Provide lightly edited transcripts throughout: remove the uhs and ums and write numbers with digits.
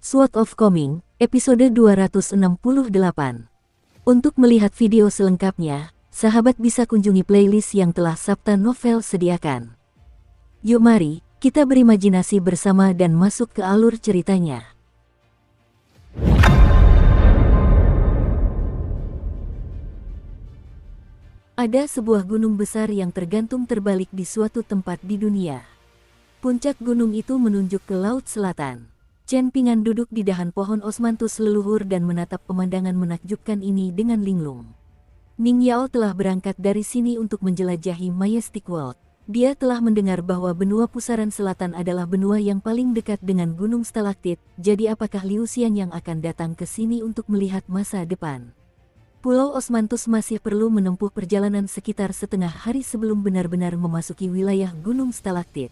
Sword of Coming, episode 268. Untuk melihat video selengkapnya, sahabat bisa kunjungi playlist yang telah Sabta Novel sediakan. Yuk mari, kita berimajinasi bersama dan masuk ke alur ceritanya. Ada sebuah gunung besar yang tergantung terbalik di suatu tempat di dunia. Puncak gunung itu menunjuk ke laut selatan. Chen Pingan duduk di dahan pohon osmanthus leluhur dan menatap pemandangan menakjubkan ini dengan linglung. Ning Yao telah berangkat dari sini untuk menjelajahi Majestic World. Dia telah mendengar bahwa benua pusaran selatan adalah benua yang paling dekat dengan gunung stalaktit, jadi apakah Liu Xian yang akan datang ke sini untuk melihat masa depan? Pulau Osmanthus masih perlu menempuh perjalanan sekitar setengah hari sebelum benar-benar memasuki wilayah gunung stalaktit.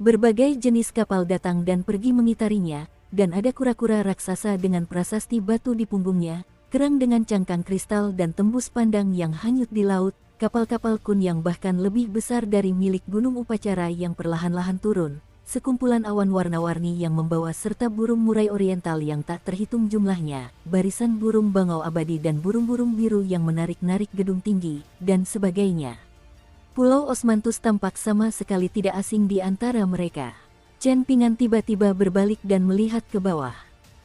Berbagai jenis kapal datang dan pergi mengitarinya, dan ada kura-kura raksasa dengan prasasti batu di punggungnya, kerang dengan cangkang kristal dan tembus pandang yang hanyut di laut, kapal-kapal kun yang bahkan lebih besar dari milik gunung upacara yang perlahan-lahan turun, sekumpulan awan warna-warni yang membawa serta burung murai oriental yang tak terhitung jumlahnya, barisan burung bangau abadi dan burung-burung biru yang menarik-narik gedung tinggi, dan sebagainya. Pulau Osmanthus tampak sama sekali tidak asing di antara mereka. Chen Pingan tiba-tiba berbalik dan melihat ke bawah.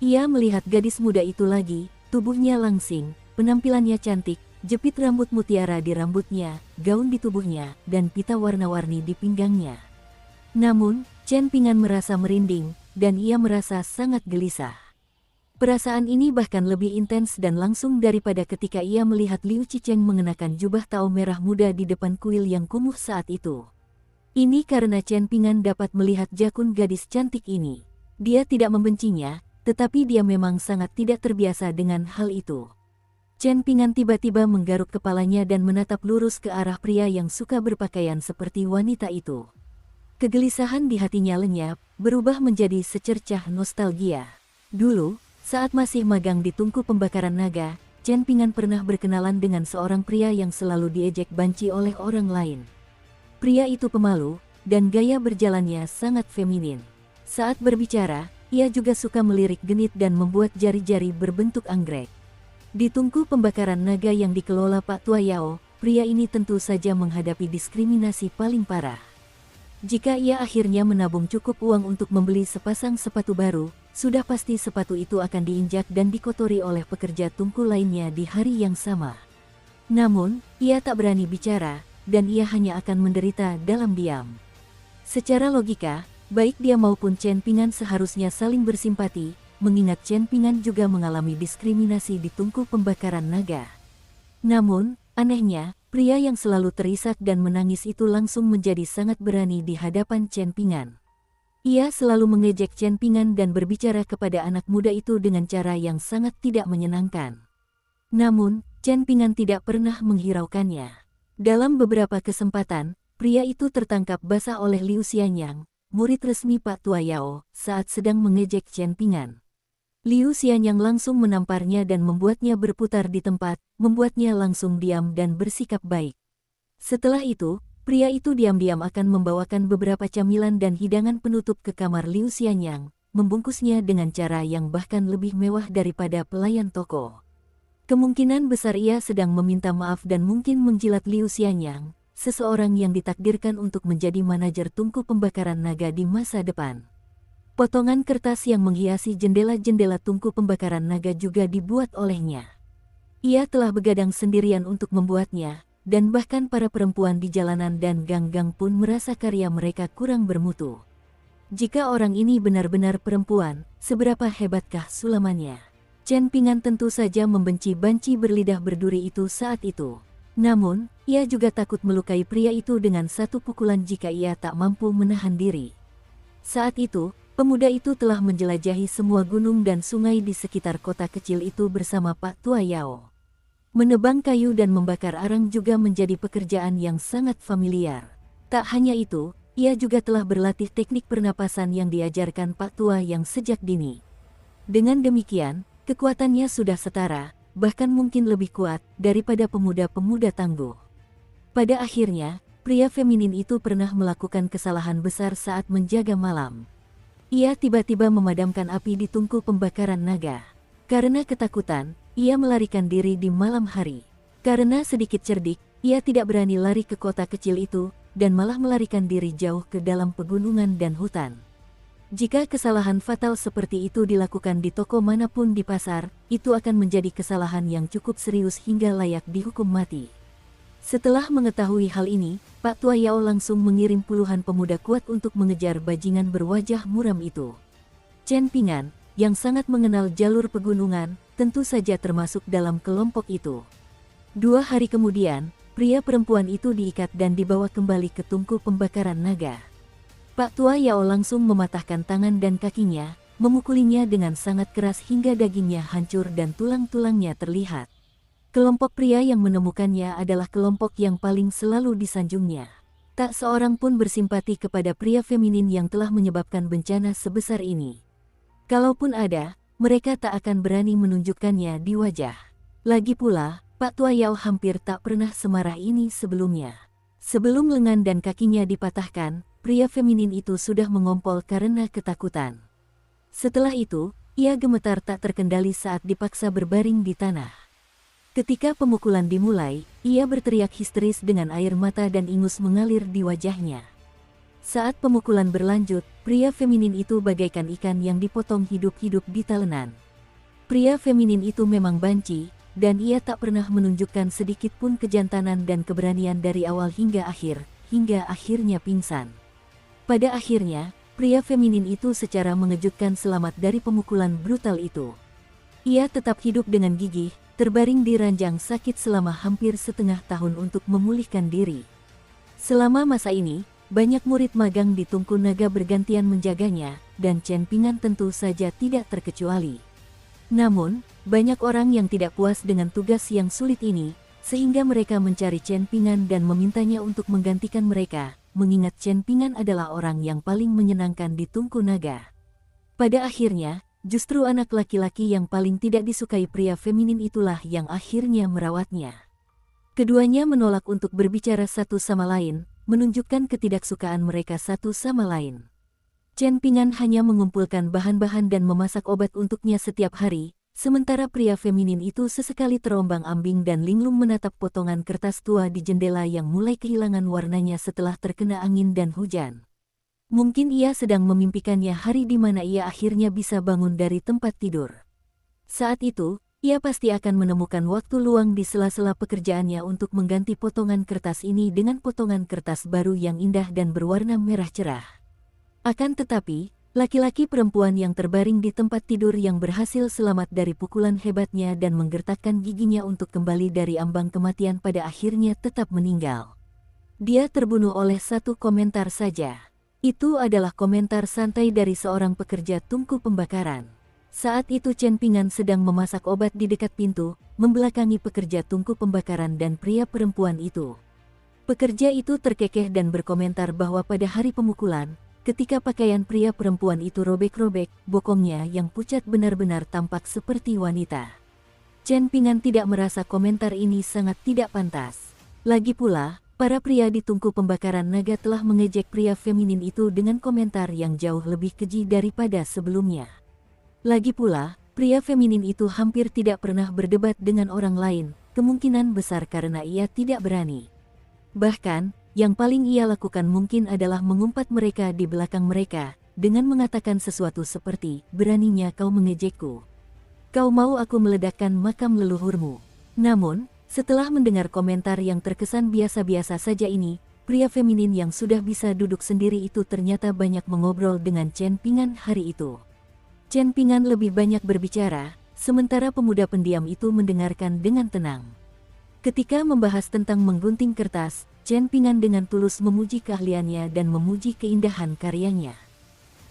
Ia melihat gadis muda itu lagi, tubuhnya langsing, penampilannya cantik, jepit rambut mutiara di rambutnya, gaun di tubuhnya, dan pita warna-warni di pinggangnya. Namun, Chen Pingan merasa merinding, dan ia merasa sangat gelisah. Perasaan ini bahkan lebih intens dan langsung daripada ketika ia melihat Liu Qicheng mengenakan jubah tao merah muda di depan kuil yang kumuh saat itu. Ini karena Chen Pingan dapat melihat jakun gadis cantik ini. Dia tidak membencinya, tetapi dia memang sangat tidak terbiasa dengan hal itu. Chen Pingan tiba-tiba menggaruk kepalanya dan menatap lurus ke arah pria yang suka berpakaian seperti wanita itu. Kegelisahan di hatinya lenyap, berubah menjadi secercah nostalgia. Dulu, saat masih magang di tungku pembakaran naga, Chen Pingan pernah berkenalan dengan seorang pria yang selalu diejek banci oleh orang lain. Pria itu pemalu, dan gaya berjalannya sangat feminin. Saat berbicara, ia juga suka melirik genit dan membuat jari-jari berbentuk anggrek. Di tungku pembakaran naga yang dikelola Pak Tua Yao, pria ini tentu saja menghadapi diskriminasi paling parah. Jika ia akhirnya menabung cukup uang untuk membeli sepasang sepatu baru, sudah pasti sepatu itu akan diinjak dan dikotori oleh pekerja tungku lainnya di hari yang sama. Namun, ia tak berani bicara, dan ia hanya akan menderita dalam diam. Secara logika, baik dia maupun Chen Pingan seharusnya saling bersimpati, mengingat Chen Pingan juga mengalami diskriminasi di tungku pembakaran naga. Namun, anehnya, pria yang selalu terisak dan menangis itu langsung menjadi sangat berani di hadapan Chen Pingan. Ia selalu mengejek Chen Pingan dan berbicara kepada anak muda itu dengan cara yang sangat tidak menyenangkan. Namun, Chen Pingan tidak pernah menghiraukannya. Dalam beberapa kesempatan, pria itu tertangkap basah oleh Liu Xianyang, murid resmi Pak Tua Yao, saat sedang mengejek Chen Pingan. Liu Xianyang langsung menamparnya dan membuatnya berputar di tempat, membuatnya langsung diam dan bersikap baik. Setelah itu, pria itu diam-diam akan membawakan beberapa camilan dan hidangan penutup ke kamar Liu Xianyang, membungkusnya dengan cara yang bahkan lebih mewah daripada pelayan toko. Kemungkinan besar ia sedang meminta maaf dan mungkin menjilat Liu Xianyang, seseorang yang ditakdirkan untuk menjadi manajer tungku pembakaran naga di masa depan. Potongan kertas yang menghiasi jendela-jendela tungku pembakaran naga juga dibuat olehnya. Ia telah begadang sendirian untuk membuatnya, dan bahkan para perempuan di jalanan dan gang-gang pun merasa karya mereka kurang bermutu. Jika orang ini benar-benar perempuan, seberapa hebatkah sulamannya? Chen Pingan tentu saja membenci banci berlidah berduri itu saat itu. Namun, ia juga takut melukai pria itu dengan satu pukulan jika ia tak mampu menahan diri. Saat itu, pemuda itu telah menjelajahi semua gunung dan sungai di sekitar kota kecil itu bersama Pak Tua Yao. Menebang kayu dan membakar arang juga menjadi pekerjaan yang sangat familiar. Tak hanya itu, ia juga telah berlatih teknik pernapasan yang diajarkan Pak Tua yang sejak dini. Dengan demikian, kekuatannya sudah setara, bahkan mungkin lebih kuat daripada pemuda-pemuda tangguh. Pada akhirnya, pria feminin itu pernah melakukan kesalahan besar saat menjaga malam. ia tiba-tiba memadamkan api di tungku pembakaran naga. Karena ketakutan, ia melarikan diri di malam hari. Karena sedikit cerdik, ia tidak berani lari ke kota kecil itu, dan malah melarikan diri jauh ke dalam pegunungan dan hutan. Jika kesalahan fatal seperti itu dilakukan di toko manapun di pasar, itu akan menjadi kesalahan yang cukup serius hingga layak dihukum mati. Setelah mengetahui hal ini, Pak Tua Yao langsung mengirim puluhan pemuda kuat untuk mengejar bajingan berwajah muram itu. Chen Pingan, yang sangat mengenal jalur pegunungan, tentu saja termasuk dalam kelompok itu. 2 hari kemudian, pria perempuan itu diikat dan dibawa kembali ke tungku pembakaran naga. Pak Tua Yao langsung mematahkan tangan dan kakinya, memukulinya dengan sangat keras hingga dagingnya hancur dan tulang-tulangnya terlihat. Kelompok pria yang menemukannya adalah kelompok yang paling selalu disanjungnya. Tak seorang pun bersimpati kepada pria feminin yang telah menyebabkan bencana sebesar ini. Kalaupun ada, mereka tak akan berani menunjukkannya di wajah. Lagi pula, Pak Tua Yao hampir tak pernah semarah ini sebelumnya. Sebelum lengan dan kakinya dipatahkan, pria feminin itu sudah mengompol karena ketakutan. Setelah itu, ia gemetar tak terkendali saat dipaksa berbaring di tanah. Ketika pemukulan dimulai, ia berteriak histeris dengan air mata dan ingus mengalir di wajahnya. Saat pemukulan berlanjut, pria feminin itu bagaikan ikan yang dipotong hidup-hidup di talenan. Pria feminin itu memang banci, dan ia tak pernah menunjukkan sedikit pun kejantanan dan keberanian dari awal hingga akhirnya pingsan. Pada akhirnya, pria feminin itu secara mengejutkan selamat dari pemukulan brutal itu. Ia tetap hidup dengan gigih, terbaring di ranjang sakit selama hampir setengah tahun untuk memulihkan diri. Selama masa ini, banyak murid magang di Tungku Naga bergantian menjaganya, dan Chen Pingan tentu saja tidak terkecuali. Namun, banyak orang yang tidak puas dengan tugas yang sulit ini, sehingga mereka mencari Chen Pingan dan memintanya untuk menggantikan mereka, mengingat Chen Pingan adalah orang yang paling menyenangkan di Tungku Naga. Pada akhirnya, justru anak laki-laki yang paling tidak disukai pria feminin itulah yang akhirnya merawatnya. Keduanya menolak untuk berbicara satu sama lain, menunjukkan ketidaksukaan mereka satu sama lain. Chen Pingan hanya mengumpulkan bahan-bahan dan memasak obat untuknya setiap hari, sementara pria feminin itu sesekali terombang-ambing dan linglung menatap potongan kertas tua di jendela yang mulai kehilangan warnanya setelah terkena angin dan hujan. Mungkin ia sedang memimpikannya hari di mana ia akhirnya bisa bangun dari tempat tidur. Saat itu, ia pasti akan menemukan waktu luang di sela-sela pekerjaannya untuk mengganti potongan kertas ini dengan potongan kertas baru yang indah dan berwarna merah cerah. Akan tetapi, laki-laki perempuan yang terbaring di tempat tidur yang berhasil selamat dari pukulan hebatnya dan menggertakkan giginya untuk kembali dari ambang kematian pada akhirnya tetap meninggal. Dia terbunuh oleh satu komentar saja. Itu adalah komentar santai dari seorang pekerja tungku pembakaran. Saat itu Chen Pingan sedang memasak obat di dekat pintu, membelakangi pekerja tungku pembakaran dan pria perempuan itu. Pekerja itu terkekeh dan berkomentar bahwa pada hari pemukulan, ketika pakaian pria perempuan itu robek-robek, bokongnya yang pucat benar-benar tampak seperti wanita. Chen Pingan tidak merasa komentar ini sangat tidak pantas. Lagi pula, para pria di tungku pembakaran naga telah mengejek pria feminin itu dengan komentar yang jauh lebih keji daripada sebelumnya. Lagi pula, pria feminin itu hampir tidak pernah berdebat dengan orang lain, kemungkinan besar karena ia tidak berani. Bahkan, yang paling ia lakukan mungkin adalah mengumpat mereka di belakang mereka, dengan mengatakan sesuatu seperti, "Beraninya kau mengejekku. Kau mau aku meledakkan makam leluhurmu." Namun, setelah mendengar komentar yang terkesan biasa-biasa saja ini, pria feminin yang sudah bisa duduk sendiri itu ternyata banyak mengobrol dengan Chen Pingan hari itu. Chen Pingan lebih banyak berbicara, sementara pemuda pendiam itu mendengarkan dengan tenang. Ketika membahas tentang menggunting kertas, Chen Pingan dengan tulus memuji keahliannya dan memuji keindahan karyanya.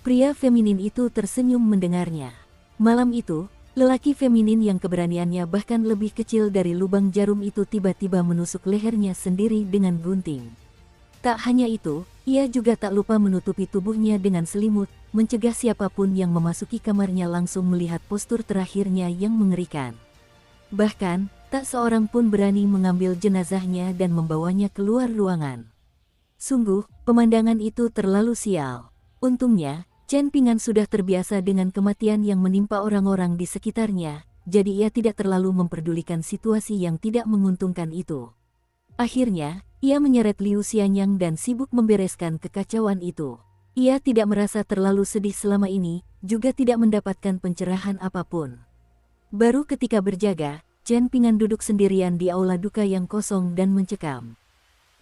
Pria feminin itu tersenyum mendengarnya. Malam itu, lelaki feminin yang keberaniannya bahkan lebih kecil dari lubang jarum itu tiba-tiba menusuk lehernya sendiri dengan gunting. Tak hanya itu, ia juga tak lupa menutupi tubuhnya dengan selimut, mencegah siapapun yang memasuki kamarnya langsung melihat postur terakhirnya yang mengerikan. Bahkan, tak seorang pun berani mengambil jenazahnya dan membawanya keluar ruangan. Sungguh, pemandangan itu terlalu sial. Untungnya, Chen Pingan sudah terbiasa dengan kematian yang menimpa orang-orang di sekitarnya, jadi ia tidak terlalu memperdulikan situasi yang tidak menguntungkan itu. Akhirnya, ia menyeret Liu Xianyang dan sibuk membereskan kekacauan itu. Ia tidak merasa terlalu sedih selama ini, juga tidak mendapatkan pencerahan apapun. Baru ketika berjaga, Chen Pingan duduk sendirian di aula duka yang kosong dan mencekam.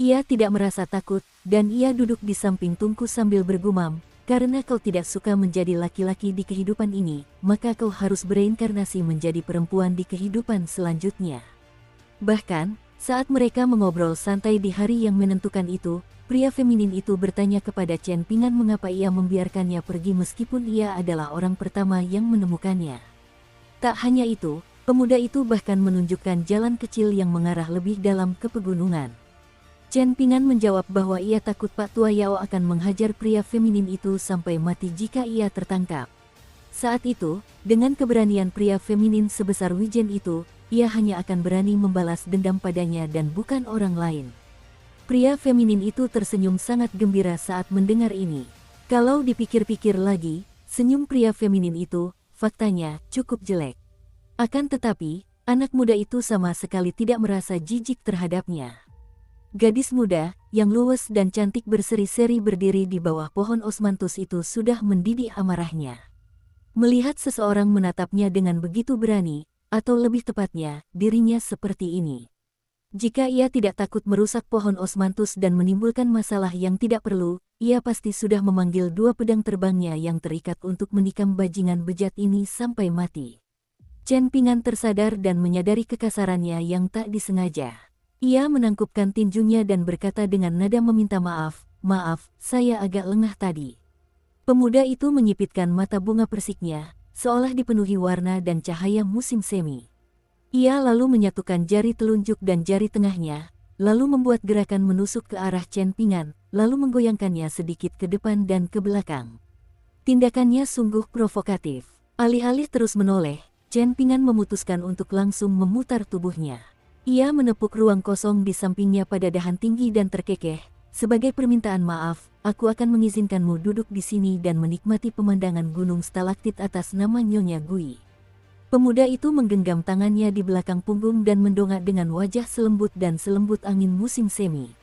Ia tidak merasa takut, dan ia duduk di samping Tungku sambil bergumam, "Karena kau tidak suka menjadi laki-laki di kehidupan ini, maka kau harus bereinkarnasi menjadi perempuan di kehidupan selanjutnya." Bahkan, saat mereka mengobrol santai di hari yang menentukan itu, pria feminin itu bertanya kepada Chen Pingan mengapa ia membiarkannya pergi meskipun ia adalah orang pertama yang menemukannya. Tak hanya itu, pemuda itu bahkan menunjukkan jalan kecil yang mengarah lebih dalam ke pegunungan. Chen Pingan menjawab bahwa ia takut Pak Tua Yao akan menghajar pria feminin itu sampai mati jika ia tertangkap. Saat itu, dengan keberanian pria feminin sebesar Wijen itu, ia hanya akan berani membalas dendam padanya dan bukan orang lain. Pria feminin itu tersenyum sangat gembira saat mendengar ini. Kalau dipikir-pikir lagi, senyum pria feminin itu, faktanya, cukup jelek. Akan tetapi, anak muda itu sama sekali tidak merasa jijik terhadapnya. Gadis muda, yang luwes dan cantik berseri-seri berdiri di bawah pohon osmanthus itu sudah mendidih amarahnya. Melihat seseorang menatapnya dengan begitu berani, atau lebih tepatnya, dirinya seperti ini. Jika ia tidak takut merusak pohon osmanthus dan menimbulkan masalah yang tidak perlu, ia pasti sudah memanggil 2 pedang terbangnya yang terikat untuk menikam bajingan bejat ini sampai mati. Chen Pingan tersadar dan menyadari kekasarannya yang tak disengaja. Ia menangkupkan tinjunya dan berkata dengan nada meminta maaf, "Maaf, saya agak lengah tadi." Pemuda itu menyipitkan mata bunga persiknya, seolah dipenuhi warna dan cahaya musim semi. Ia lalu menyatukan jari telunjuk dan jari tengahnya, lalu membuat gerakan menusuk ke arah Chen Pingan, lalu menggoyangkannya sedikit ke depan dan ke belakang. Tindakannya sungguh provokatif. Alih-alih terus menoleh, Chen Pingan memutuskan untuk langsung memutar tubuhnya. Ia menepuk ruang kosong di sampingnya pada dahan tinggi dan terkekeh. "Sebagai permintaan maaf, aku akan mengizinkanmu duduk di sini dan menikmati pemandangan gunung stalaktit atas nama Nyonya Gui." Pemuda itu menggenggam tangannya di belakang punggung dan mendongak dengan wajah selembut dan selembut angin musim semi.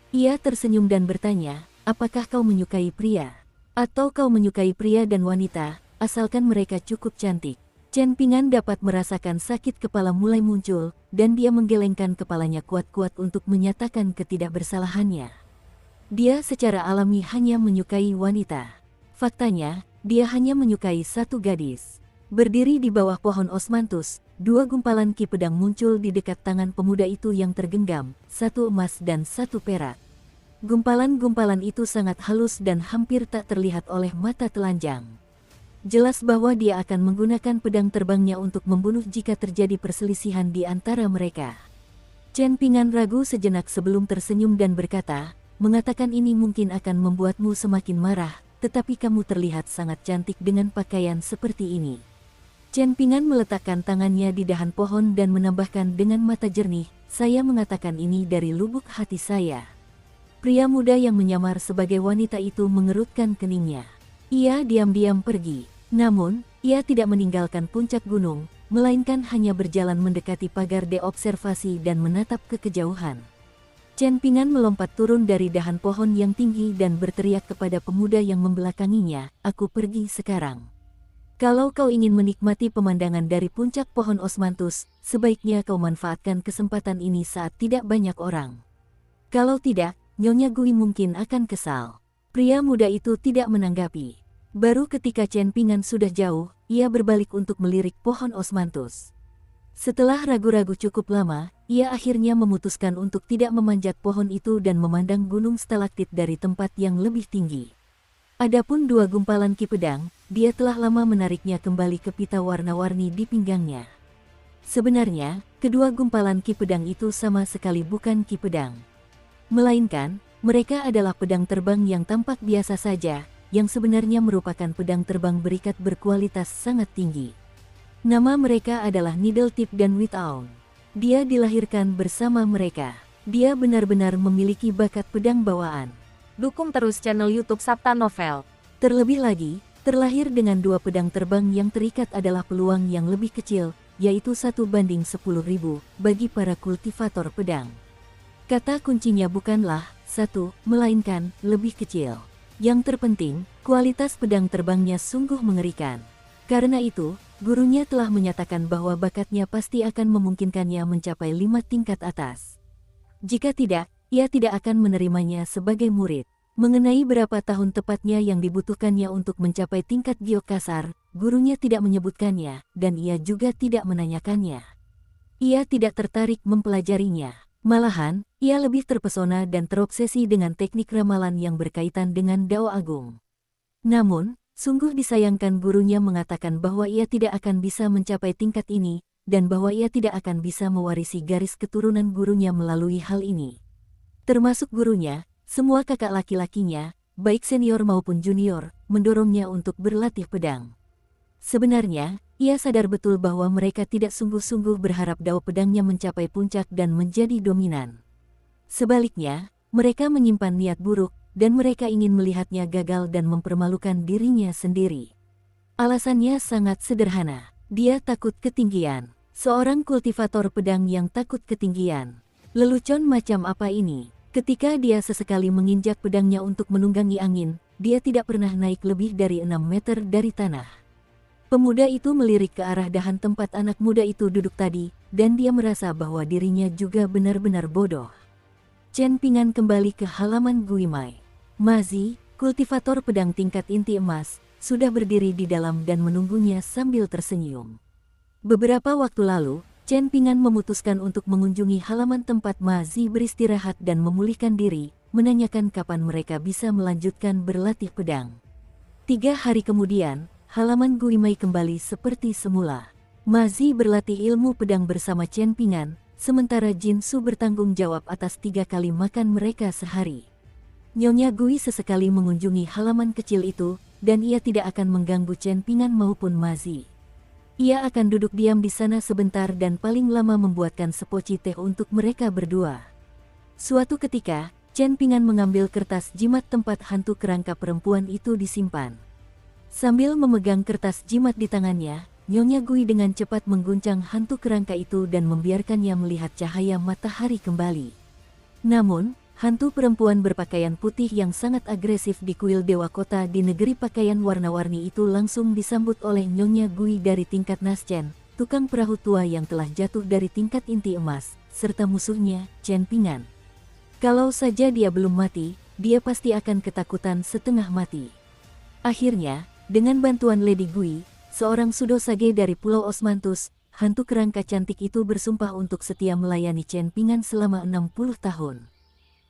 Ia tersenyum dan bertanya, "Apakah kau menyukai pria? Atau kau menyukai pria dan wanita, asalkan mereka cukup cantik?" Chen Pingan dapat merasakan sakit kepala mulai muncul, dan dia menggelengkan kepalanya kuat-kuat untuk menyatakan ketidakbersalahannya. Dia secara alami hanya menyukai wanita. Faktanya, dia hanya menyukai satu gadis. Berdiri di bawah pohon osmanthus, 2 gumpalan ki pedang muncul di dekat tangan pemuda itu yang tergenggam, 1 emas dan 1 perak. Gumpalan-gumpalan itu sangat halus dan hampir tak terlihat oleh mata telanjang. Jelas bahwa dia akan menggunakan pedang terbangnya untuk membunuh jika terjadi perselisihan di antara mereka. Chen Pingan ragu sejenak sebelum tersenyum dan berkata, "Mengatakan ini mungkin akan membuatmu semakin marah, tetapi kamu terlihat sangat cantik dengan pakaian seperti ini." Chen Pingan meletakkan tangannya di dahan pohon dan menambahkan dengan mata jernih, "Saya mengatakan ini dari lubuk hati saya." Pria muda yang menyamar sebagai wanita itu mengerutkan keningnya. Ia diam-diam pergi. Namun, ia tidak meninggalkan puncak gunung, melainkan hanya berjalan mendekati pagar deobservasi dan menatap ke kejauhan. Chen Pingan melompat turun dari dahan pohon yang tinggi dan berteriak kepada pemuda yang membelakanginya, "Aku pergi sekarang. Kalau kau ingin menikmati pemandangan dari puncak pohon osmanthus, sebaiknya kau manfaatkan kesempatan ini saat tidak banyak orang. Kalau tidak, Nyonya Gui mungkin akan kesal." Pria muda itu tidak menanggapi. Baru ketika Chen Pingan sudah jauh, ia berbalik untuk melirik pohon osmanthus. Setelah ragu-ragu cukup lama, ia akhirnya memutuskan untuk tidak memanjat pohon itu dan memandang gunung stalaktit dari tempat yang lebih tinggi. Adapun 2 gumpalan ki pedang, dia telah lama menariknya kembali ke pita warna-warni di pinggangnya. Sebenarnya, kedua gumpalan ki pedang itu sama sekali bukan ki pedang. Melainkan, mereka adalah pedang terbang yang tampak biasa saja, yang sebenarnya merupakan pedang terbang berikat berkualitas sangat tinggi. Nama mereka adalah Needle Tip dan Without. Dia dilahirkan bersama mereka. Dia benar-benar memiliki bakat pedang bawaan. Dukung terus channel YouTube Sabta Novel. Terlebih lagi, Terlahir dengan dua pedang terbang yang terikat adalah peluang yang lebih kecil, yaitu 1 banding 10.000 bagi para kultivator pedang. Kata kuncinya bukanlah 1, melainkan lebih kecil. Yang terpenting, kualitas pedang terbangnya sungguh mengerikan. Karena itu, gurunya telah menyatakan bahwa bakatnya pasti akan memungkinkannya mencapai 5 tingkat atas. Jika tidak, ia tidak akan menerimanya sebagai murid. Mengenai berapa tahun tepatnya yang dibutuhkannya untuk mencapai tingkat Gyokasar, gurunya tidak menyebutkannya, dan ia juga tidak menanyakannya. Ia tidak tertarik mempelajarinya. Malahan, ia lebih terpesona dan terobsesi dengan teknik ramalan yang berkaitan dengan Dao Agung. Namun, sungguh disayangkan gurunya mengatakan bahwa ia tidak akan bisa mencapai tingkat ini, dan bahwa ia tidak akan bisa mewarisi garis keturunan gurunya melalui hal ini. Termasuk gurunya, semua kakak laki-lakinya, baik senior maupun junior, mendorongnya untuk berlatih pedang. Sebenarnya, ia sadar betul bahwa mereka tidak sungguh-sungguh berharap dao pedangnya mencapai puncak dan menjadi dominan. Sebaliknya, mereka menyimpan niat buruk, dan mereka ingin melihatnya gagal dan mempermalukan dirinya sendiri. Alasannya sangat sederhana. Dia takut ketinggian. Seorang kultivator pedang yang takut ketinggian. Lelucon macam apa ini? Ketika dia sesekali menginjak pedangnya untuk menunggangi angin, dia tidak pernah naik lebih dari 6 meter dari tanah. Pemuda itu melirik ke arah dahan tempat anak muda itu duduk tadi, dan dia merasa bahwa dirinya juga benar-benar bodoh. Chen Ping'an kembali ke halaman Guimai. Mazi, kultivator pedang tingkat inti emas, sudah berdiri di dalam dan menunggunya sambil tersenyum. Beberapa waktu lalu, Chen Ping'an memutuskan untuk mengunjungi halaman tempat Mazi beristirahat dan memulihkan diri, menanyakan kapan mereka bisa melanjutkan berlatih pedang. 3 hari kemudian, halaman Guimai kembali seperti semula. Mazi berlatih ilmu pedang bersama Chen Ping'an, sementara Jin Su bertanggung jawab atas 3 kali makan mereka sehari. Nyonya Gui sesekali mengunjungi halaman kecil itu, dan ia tidak akan mengganggu Chen Ping'an maupun Mazi. Ia akan duduk diam di sana sebentar dan paling lama membuatkan sepoci teh untuk mereka berdua. Suatu ketika, Chen Ping'an mengambil kertas jimat tempat hantu kerangka perempuan itu disimpan. Sambil memegang kertas jimat di tangannya, Nyonya Gui dengan cepat mengguncang hantu kerangka itu dan membiarkannya melihat cahaya matahari kembali. Namun, hantu perempuan berpakaian putih yang sangat agresif di kuil Dewa Kota di negeri pakaian warna-warni itu langsung disambut oleh Nyonya Gui dari tingkat Naschen, tukang perahu tua yang telah jatuh dari tingkat inti emas, serta musuhnya, Chen Ping'an. Kalau saja dia belum mati, dia pasti akan ketakutan setengah mati. Akhirnya, dengan bantuan Lady Gui, seorang Sudosage dari Pulau Osmanthus, hantu kerangka cantik itu bersumpah untuk setia melayani Chen Ping'an selama 60 tahun.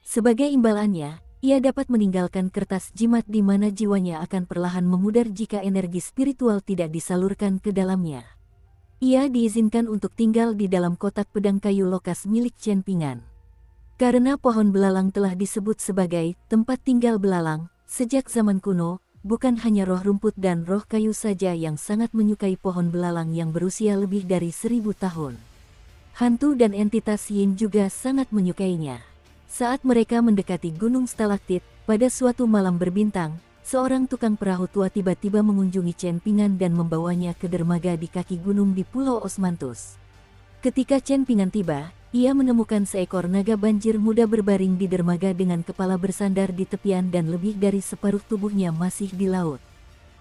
Sebagai imbalannya, ia dapat meninggalkan kertas jimat di mana jiwanya akan perlahan memudar jika energi spiritual tidak disalurkan ke dalamnya. Ia diizinkan untuk tinggal di dalam kotak pedang kayu lokas milik Chen Ping'an. Karena pohon belalang telah disebut sebagai tempat tinggal belalang, sejak zaman kuno, bukan hanya roh rumput dan roh kayu saja yang sangat menyukai pohon belalang yang berusia lebih dari 1000 tahun. Hantu dan entitas Yin juga sangat menyukainya. Saat mereka mendekati Gunung Stalaktit, pada suatu malam berbintang, seorang tukang perahu tua tiba-tiba mengunjungi Chen Ping'an dan membawanya ke dermaga di kaki gunung di Pulau Osmanthus. Ketika Chen Ping'an tiba, ia menemukan seekor naga banjir muda berbaring di dermaga dengan kepala bersandar di tepian dan lebih dari separuh tubuhnya masih di laut.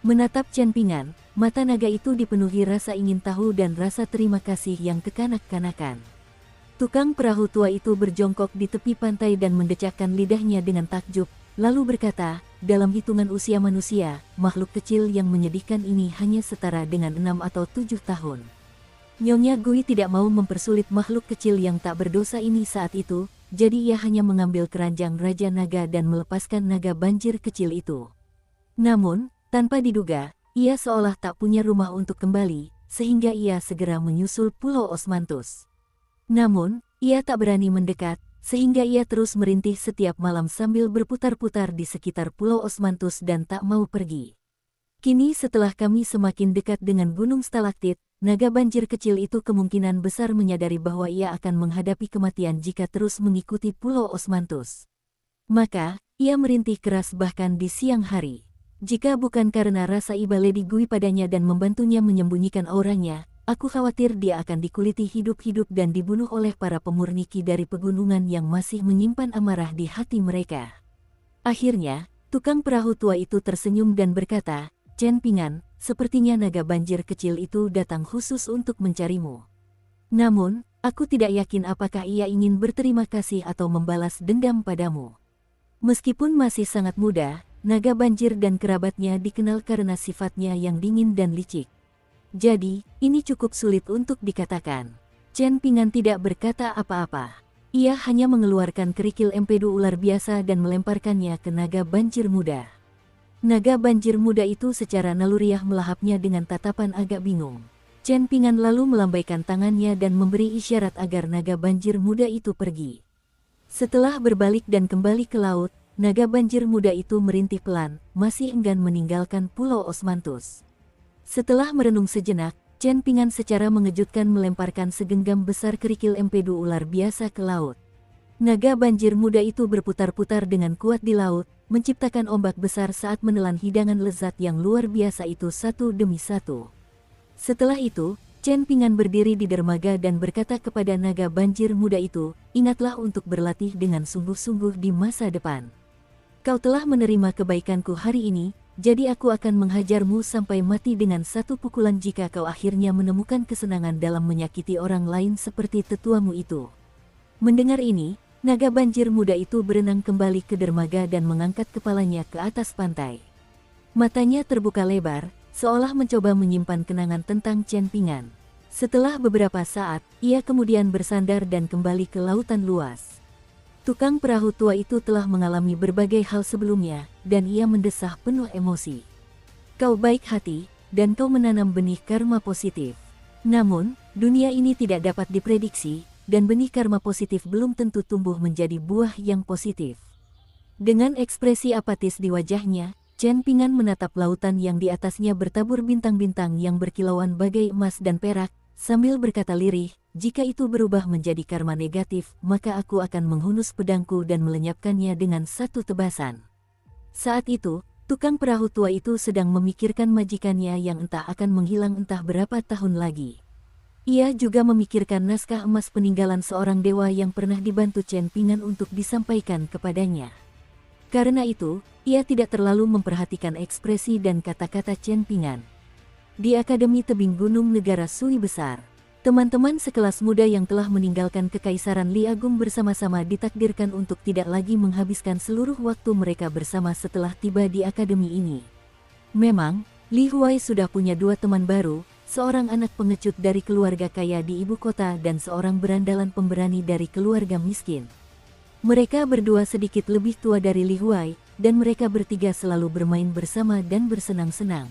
Menatap Chen Ping'an, mata naga itu dipenuhi rasa ingin tahu dan rasa terima kasih yang kekanak-kanakan. Tukang perahu tua itu berjongkok di tepi pantai dan mendecakkan lidahnya dengan takjub, lalu berkata, dalam hitungan usia manusia, makhluk kecil yang menyedihkan ini hanya setara dengan 6 atau 7 tahun. Nyonya Gui tidak mau mempersulit makhluk kecil yang tak berdosa ini saat itu, jadi ia hanya mengambil keranjang Raja Naga dan melepaskan naga banjir kecil itu. Namun, tanpa diduga, ia seolah tak punya rumah untuk kembali, sehingga ia segera menyusul Pulau Osmanthus. Namun, ia tak berani mendekat, sehingga ia terus merintih setiap malam sambil berputar-putar di sekitar Pulau Osmanthus dan tak mau pergi. Kini setelah kami semakin dekat dengan Gunung Stalaktit, naga banjir kecil itu kemungkinan besar menyadari bahwa ia akan menghadapi kematian jika terus mengikuti Pulau Osmanthus. Maka, ia merintih keras bahkan di siang hari. Jika bukan karena rasa iba Lady Gui padanya dan membantunya menyembunyikan auranya, aku khawatir dia akan dikuliti hidup-hidup dan dibunuh oleh para pemurniki dari pegunungan yang masih menyimpan amarah di hati mereka. Akhirnya, tukang perahu tua itu tersenyum dan berkata, Chen Pingan, sepertinya naga banjir kecil itu datang khusus untuk mencarimu. Namun, aku tidak yakin apakah ia ingin berterima kasih atau membalas dendam padamu. Meskipun masih sangat muda, naga banjir dan kerabatnya dikenal karena sifatnya yang dingin dan licik. Jadi, ini cukup sulit untuk dikatakan. Chen Pingan tidak berkata apa-apa. Ia hanya mengeluarkan kerikil empedu ular biasa dan melemparkannya ke naga banjir muda. Naga banjir muda itu secara naluriah melahapnya dengan tatapan agak bingung. Chen Pingan lalu melambaikan tangannya dan memberi isyarat agar naga banjir muda itu pergi. Setelah berbalik dan kembali ke laut, naga banjir muda itu merintih pelan, masih enggan meninggalkan Pulau Osmanthus. Setelah merenung sejenak, Chen Pingan secara mengejutkan melemparkan segenggam besar kerikil empedu ular biasa ke laut. Naga banjir muda itu berputar-putar dengan kuat di laut, menciptakan ombak besar saat menelan hidangan lezat yang luar biasa itu satu demi satu. Setelah itu, Chen Pingan berdiri di dermaga dan berkata kepada naga banjir muda itu, ingatlah untuk berlatih dengan sungguh-sungguh di masa depan. Kau telah menerima kebaikanku hari ini, jadi aku akan menghajarmu sampai mati dengan satu pukulan jika kau akhirnya menemukan kesenangan dalam menyakiti orang lain seperti tetuamu itu. Mendengar ini, naga banjir muda itu berenang kembali ke dermaga dan mengangkat kepalanya ke atas pantai. Matanya terbuka lebar, seolah mencoba menyimpan kenangan tentang Chen Pingan. Setelah beberapa saat, ia kemudian bersandar dan kembali ke lautan luas. Tukang perahu tua itu telah mengalami berbagai hal sebelumnya, dan ia mendesah penuh emosi. Kau baik hati, dan kau menanam benih karma positif. Namun, dunia ini tidak dapat diprediksi, dan benih karma positif belum tentu tumbuh menjadi buah yang positif. Dengan ekspresi apatis di wajahnya, Chen Pingan menatap lautan yang di atasnya bertabur bintang-bintang yang berkilauan bagai emas dan perak, sambil berkata lirih, jika itu berubah menjadi karma negatif, maka aku akan menghunus pedangku dan melenyapkannya dengan satu tebasan. Saat itu, tukang perahu tua itu sedang memikirkan majikannya yang entah akan menghilang entah berapa tahun lagi. Ia juga memikirkan naskah emas peninggalan seorang dewa yang pernah dibantu Chen Pingan untuk disampaikan kepadanya. Karena itu, ia tidak terlalu memperhatikan ekspresi dan kata-kata Chen Pingan. Di Akademi Tebing Gunung Negara Sui Besar, teman-teman sekelas muda yang telah meninggalkan Kekaisaran Li Agung bersama-sama ditakdirkan untuk tidak lagi menghabiskan seluruh waktu mereka bersama setelah tiba di akademi ini. Memang, Li Huai sudah punya dua teman baru, seorang anak pengecut dari keluarga kaya di ibu kota dan seorang berandalan pemberani dari keluarga miskin. Mereka berdua sedikit lebih tua dari Li Huai, dan mereka bertiga selalu bermain bersama dan bersenang-senang.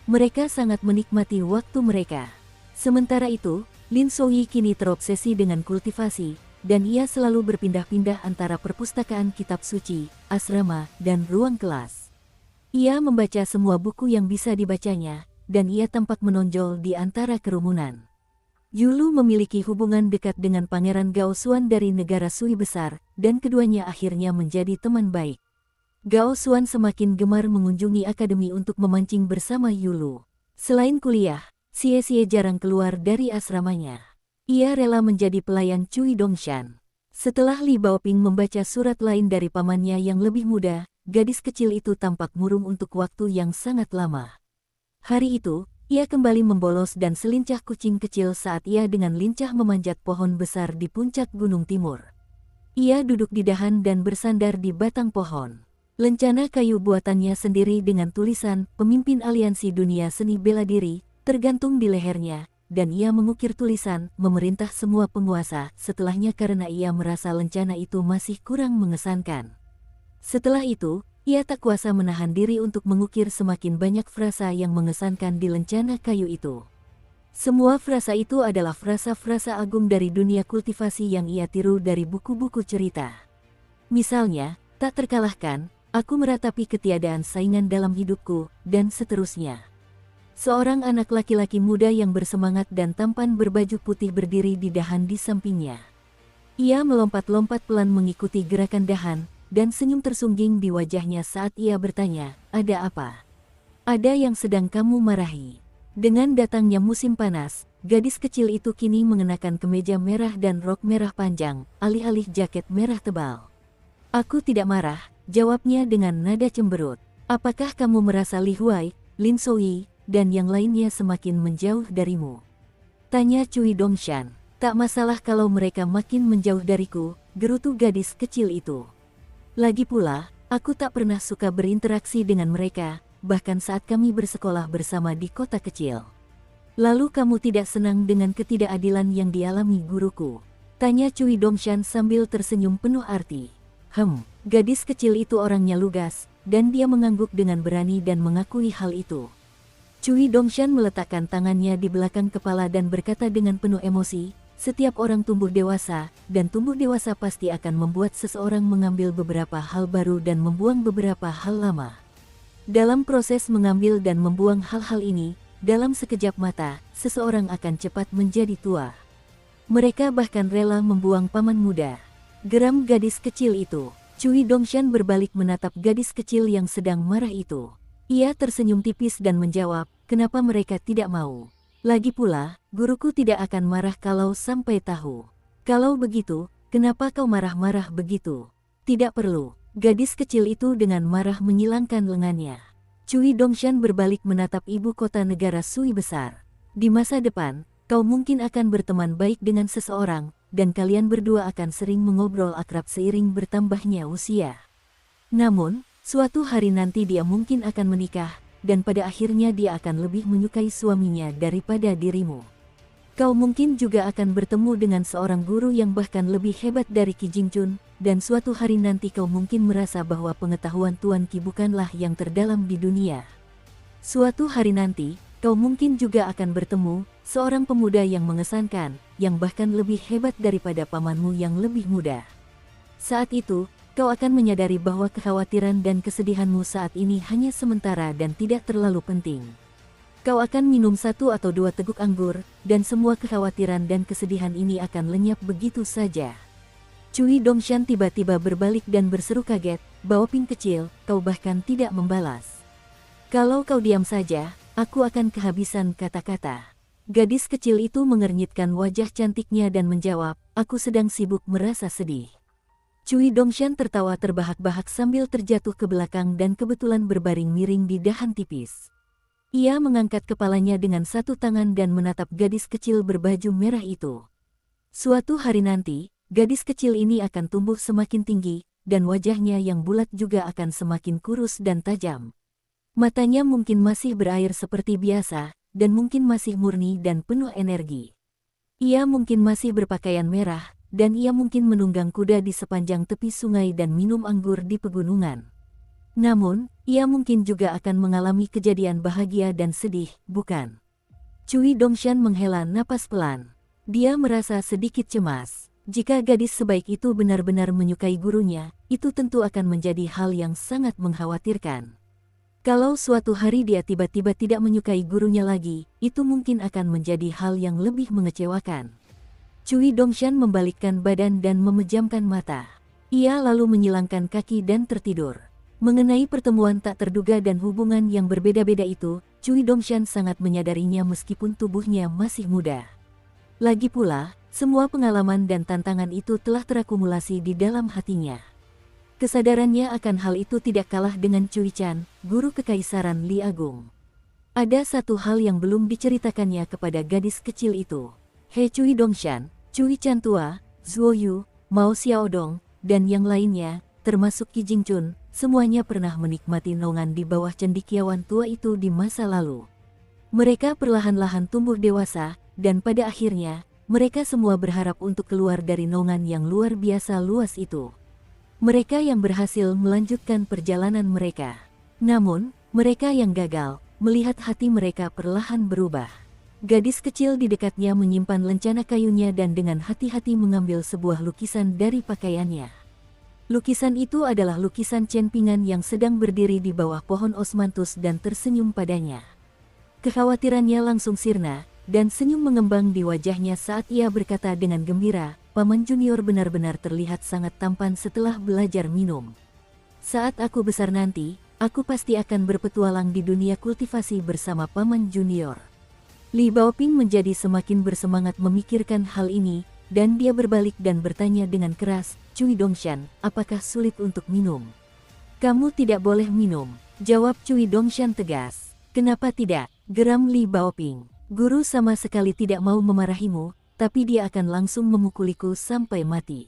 Mereka sangat menikmati waktu mereka. Sementara itu, Lin Souyi kini terobsesi dengan kultivasi, dan ia selalu berpindah-pindah antara perpustakaan kitab suci, asrama, dan ruang kelas. Ia membaca semua buku yang bisa dibacanya, dan ia tampak menonjol di antara kerumunan. Yulu memiliki hubungan dekat dengan Pangeran Gao Xuan dari negara Sui Besar, dan keduanya akhirnya menjadi teman baik. Gao Xuan semakin gemar mengunjungi akademi untuk memancing bersama Yulu. Selain kuliah, Xie jarang keluar dari asramanya. Ia rela menjadi pelayan Cui Dongshan. Setelah Li Baoping membaca surat lain dari pamannya yang lebih muda, gadis kecil itu tampak murung untuk waktu yang sangat lama. Hari itu, ia kembali membolos dan selincah kucing kecil saat ia dengan lincah memanjat pohon besar di puncak Gunung Timur. Ia duduk di dahan dan bersandar di batang pohon. Lencana kayu buatannya sendiri dengan tulisan Pemimpin Aliansi Dunia Seni Bela Diri tergantung di lehernya, dan ia mengukir tulisan Memerintah Semua Penguasa setelahnya karena ia merasa lencana itu masih kurang mengesankan. Setelah itu, ia tak kuasa menahan diri untuk mengukir semakin banyak frasa yang mengesankan di lencana kayu itu. Semua frasa itu adalah frasa-frasa agung dari dunia kultivasi yang ia tiru dari buku-buku cerita. Misalnya, tak terkalahkan, aku meratapi ketiadaan saingan dalam hidupku, dan seterusnya. Seorang anak laki-laki muda yang bersemangat dan tampan berbaju putih berdiri di dahan di sampingnya. Ia melompat-lompat pelan mengikuti gerakan dahan, dan senyum tersungging di wajahnya saat ia bertanya, "Ada apa? Ada yang sedang kamu marahi?" Dengan datangnya musim panas, gadis kecil itu kini mengenakan kemeja merah dan rok merah panjang, alih-alih jaket merah tebal. "Aku tidak marah," jawabnya dengan nada cemberut. "Apakah kamu merasa Li Huai, Lin Souyi, dan yang lainnya semakin menjauh darimu?" tanya Cui Dongshan. "Tak masalah kalau mereka makin menjauh dariku," gerutu gadis kecil itu. "Lagi pula, aku tak pernah suka berinteraksi dengan mereka, bahkan saat kami bersekolah bersama di kota kecil." "Lalu kamu tidak senang dengan ketidakadilan yang dialami guruku?" tanya Cui Dongshan sambil tersenyum penuh arti. Gadis kecil itu orangnya lugas, dan dia mengangguk dengan berani dan mengakui hal itu. Cui Dongshan meletakkan tangannya di belakang kepala dan berkata dengan penuh emosi, "Setiap orang tumbuh dewasa, dan tumbuh dewasa pasti akan membuat seseorang mengambil beberapa hal baru dan membuang beberapa hal lama. Dalam proses mengambil dan membuang hal-hal ini, dalam sekejap mata, seseorang akan cepat menjadi tua. Mereka bahkan rela membuang paman muda." Geram gadis kecil itu. Cui Dongshan berbalik menatap gadis kecil yang sedang marah itu. Ia tersenyum tipis dan menjawab, "Kenapa mereka tidak mau? Lagi pula, guruku tidak akan marah kalau sampai tahu. Kalau begitu, kenapa kau marah-marah begitu?" "Tidak perlu." Gadis kecil itu dengan marah menyilangkan lengannya. Cui Dongshan berbalik menatap ibu kota negara Sui besar. "Di masa depan, kau mungkin akan berteman baik dengan seseorang, dan kalian berdua akan sering mengobrol akrab seiring bertambahnya usia. Namun, suatu hari nanti dia mungkin akan menikah, dan pada akhirnya dia akan lebih menyukai suaminya daripada dirimu. Kau mungkin juga akan bertemu dengan seorang guru yang bahkan lebih hebat dari Qi Jingchun, dan suatu hari nanti kau mungkin merasa bahwa pengetahuan Tuan Qi bukanlah yang terdalam di dunia. Suatu hari nanti, kau mungkin juga akan bertemu seorang pemuda yang mengesankan, yang bahkan lebih hebat daripada pamanmu yang lebih muda. Saat itu, kau akan menyadari bahwa kekhawatiran dan kesedihanmu saat ini hanya sementara dan tidak terlalu penting. Kau akan minum 1 atau 2 teguk anggur, dan semua kekhawatiran dan kesedihan ini akan lenyap begitu saja." Cui Dongshan tiba-tiba berbalik dan berseru kaget, "Baoping kecil, kau bahkan tidak membalas. Kalau kau diam saja, aku akan kehabisan kata-kata." Gadis kecil itu mengernyitkan wajah cantiknya dan menjawab, "Aku sedang sibuk merasa sedih." Cui Dongshan tertawa terbahak-bahak sambil terjatuh ke belakang dan kebetulan berbaring miring di dahan tipis. Ia mengangkat kepalanya dengan satu tangan dan menatap gadis kecil berbaju merah itu. Suatu hari nanti, gadis kecil ini akan tumbuh semakin tinggi, dan wajahnya yang bulat juga akan semakin kurus dan tajam. Matanya mungkin masih berair seperti biasa, dan mungkin masih murni dan penuh energi. Ia mungkin masih berpakaian merah, dan ia mungkin menunggang kuda di sepanjang tepi sungai dan minum anggur di pegunungan. Namun, ia mungkin juga akan mengalami kejadian bahagia dan sedih, bukan? Cui Dongshan menghela napas pelan. Dia merasa sedikit cemas. Jika gadis sebaik itu benar-benar menyukai gurunya, itu tentu akan menjadi hal yang sangat mengkhawatirkan. Kalau suatu hari dia tiba-tiba tidak menyukai gurunya lagi, itu mungkin akan menjadi hal yang lebih mengecewakan. Cui Dongshan membalikkan badan dan memejamkan mata. Ia lalu menyilangkan kaki dan tertidur. Mengenai pertemuan tak terduga dan hubungan yang berbeda-beda itu, Cui Dongshan sangat menyadarinya meskipun tubuhnya masih muda. Lagi pula, semua pengalaman dan tantangan itu telah terakumulasi di dalam hatinya. Kesadarannya akan hal itu tidak kalah dengan Cui Chan, guru kekaisaran Li Agung. Ada satu hal yang belum diceritakannya kepada gadis kecil itu. He Cui Dongshan, Cui Chan tua, Zuo Yu, Mao Xiaodong, dan yang lainnya, termasuk Qi Jingchun, semuanya pernah menikmati naungan di bawah cendekiawan tua itu di masa lalu. Mereka perlahan-lahan tumbuh dewasa, dan pada akhirnya, mereka semua berharap untuk keluar dari naungan yang luar biasa luas itu. Mereka yang berhasil melanjutkan perjalanan mereka. Namun, mereka yang gagal, melihat hati mereka perlahan berubah. Gadis kecil di dekatnya menyimpan lencana kayunya dan dengan hati-hati mengambil sebuah lukisan dari pakaiannya. Lukisan itu adalah lukisan Chen Pingan yang sedang berdiri di bawah pohon osmanthus dan tersenyum padanya. Kekhawatirannya langsung sirna, dan senyum mengembang di wajahnya saat ia berkata dengan gembira, Paman Junior benar-benar terlihat sangat tampan setelah belajar minum. Saat aku besar nanti, aku pasti akan berpetualang di dunia kultivasi bersama Paman Junior. Li Baoping menjadi semakin bersemangat memikirkan hal ini, dan dia berbalik dan bertanya dengan keras, "Cui Dongshan, apakah sulit untuk minum?" "Kamu tidak boleh minum," jawab Cui Dongshan tegas. "Kenapa tidak?" geram Li Baoping. "Guru sama sekali tidak mau memarahimu, tapi dia akan langsung memukuliku sampai mati,"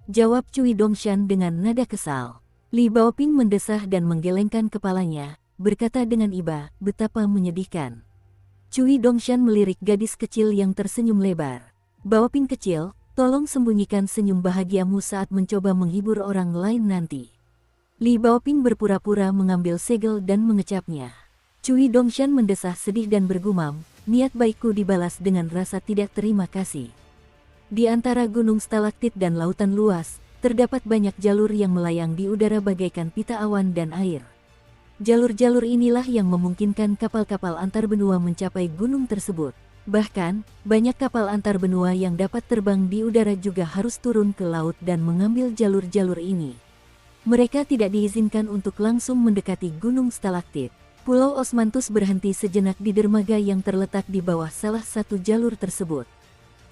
jawab Cui Dongshan dengan nada kesal. Li Baoping mendesah dan menggelengkan kepalanya, berkata dengan iba, "Betapa menyedihkan." Cui Dongshan melirik gadis kecil yang tersenyum lebar. "Baoping kecil, tolong sembunyikan senyum bahagiamu saat mencoba menghibur orang lain nanti." Li Baoping berpura-pura mengambil segel dan mengecapnya. Cui Dongshan mendesah sedih dan bergumam, "Niat baikku dibalas dengan rasa tidak terima kasih." Di antara gunung stalaktit dan lautan luas, terdapat banyak jalur yang melayang di udara bagaikan pita awan dan air. Jalur-jalur inilah yang memungkinkan kapal-kapal antar benua mencapai gunung tersebut. Bahkan, banyak kapal antar benua yang dapat terbang di udara juga harus turun ke laut dan mengambil jalur-jalur ini. Mereka tidak diizinkan untuk langsung mendekati gunung stalaktit. Pulau Osmanthus berhenti sejenak di dermaga yang terletak di bawah salah satu jalur tersebut.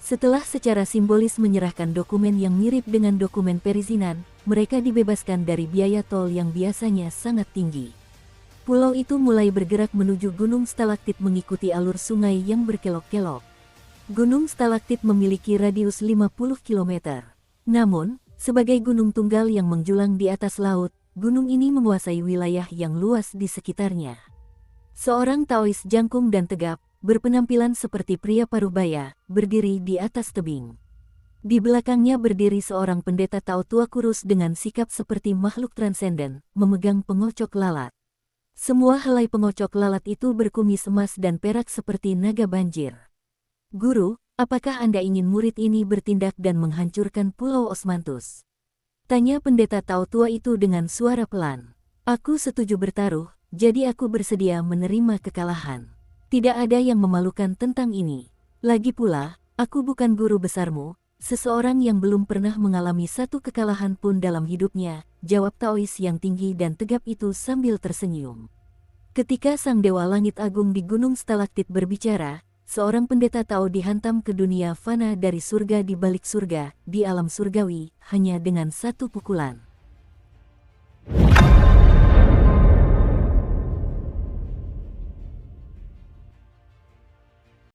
Setelah secara simbolis menyerahkan dokumen yang mirip dengan dokumen perizinan, mereka dibebaskan dari biaya tol yang biasanya sangat tinggi. Pulau itu mulai bergerak menuju gunung stalaktit mengikuti alur sungai yang berkelok-kelok. Gunung stalaktit memiliki radius 50 km. Namun, sebagai gunung tunggal yang menjulang di atas laut, gunung ini menguasai wilayah yang luas di sekitarnya. Seorang Taois jangkung dan tegap, berpenampilan seperti pria paruh-baya, berdiri di atas tebing. Di belakangnya berdiri seorang pendeta Tao tua kurus dengan sikap seperti makhluk transenden, memegang pengocok lalat. Semua helai pengocok lalat itu berkumis emas dan perak seperti naga banjir. "Guru, apakah Anda ingin murid ini bertindak dan menghancurkan Pulau Osmanthus?" tanya pendeta Tao tua itu dengan suara pelan. "Aku setuju bertaruh, jadi aku bersedia menerima kekalahan. Tidak ada yang memalukan tentang ini. Lagi pula, aku bukan guru besarmu, seseorang yang belum pernah mengalami satu kekalahan pun dalam hidupnya," jawab Taois yang tinggi dan tegap itu sambil tersenyum. Ketika Sang Dewa Langit Agung di Gunung Stalaktit berbicara, seorang pendeta Tao dihantam ke dunia fana dari surga di balik surga, di alam surgawi, hanya dengan satu pukulan.